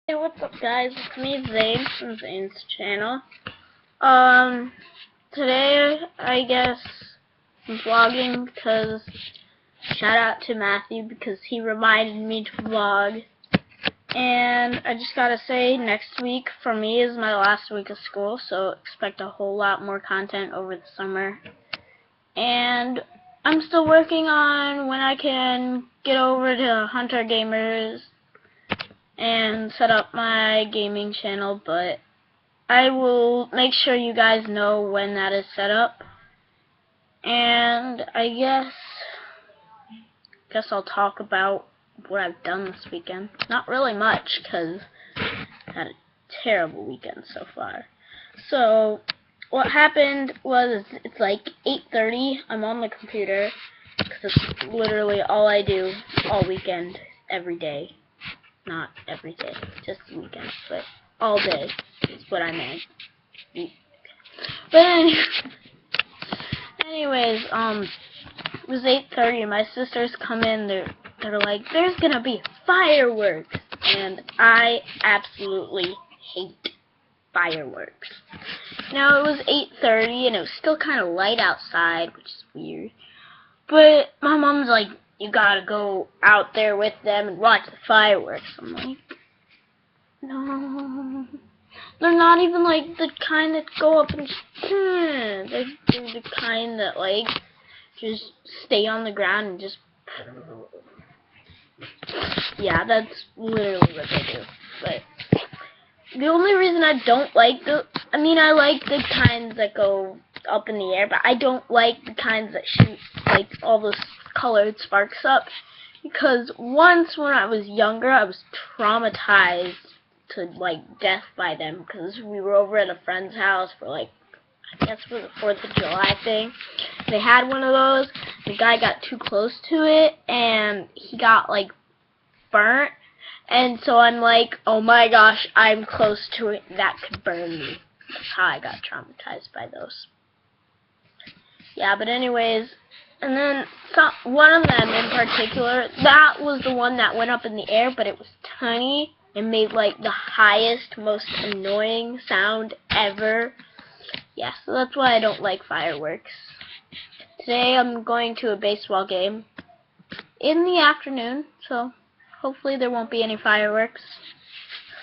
Hey, what's up, guys? It's me, Zane, from Zane's channel. Today, I guess, I'm vlogging because, shout out to Matthew because he reminded me to vlog. And I just gotta say, next week, for me, is my last week of school, so expect a whole lot more content over the summer. And I'm still working on when I can get over to Hunter Gamers and set up my gaming channel, but I will make sure you guys know when that is set up. And I guess I'll talk about what I've done this weekend. Not really much, because I had a terrible weekend so far. So what happened was, it's like 8:30. I'm on the computer because it's literally all I do all weekend, every day. Not every day, just the weekend, but all day is what I meant. But anyways, it was 8:30 and my sisters come in, they're like, there's gonna be fireworks, and I absolutely hate fireworks. Now, it was 8:30 and it was still kind of light outside, which is weird, but my mom's like, you gotta go out there with them and watch the fireworks. I'm like, no. They're not even like the kind that go up and they're the kind that like just stay on the ground and just, yeah, that's literally what they do. But the only reason I don't like I like the kinds that go up in the air, but I don't like the kinds that shoot like all those colored sparks up, because once when I was younger I was traumatized to like death by them, because we were over at a friend's house for like, I guess for the 4th of July thing. They had one of those. The guy got too close to it and he got like burnt, and so I'm like, oh my gosh, I'm close to it, that could burn me. That's how I got traumatized by those. Yeah, but anyways, and then one of them in particular, that was the one that went up in the air, but it was tiny and made like the highest, most annoying sound ever. Yeah, so that's why I don't like fireworks. Today I'm going to a baseball game in the afternoon, so hopefully there won't be any fireworks.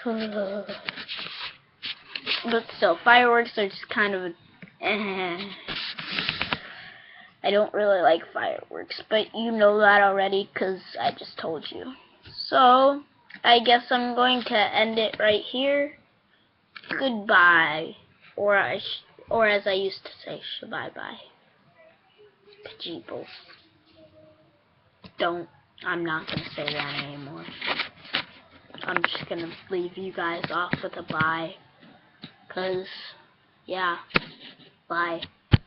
But still, fireworks are just kind of I don't really like fireworks, but you know that already because I just told you. So, I guess I'm going to end it right here. Goodbye. Or as I used to say, shabye-bye. Kajeeples. I'm not going to say that anymore. I'm just going to leave you guys off with a bye. Because, yeah, bye.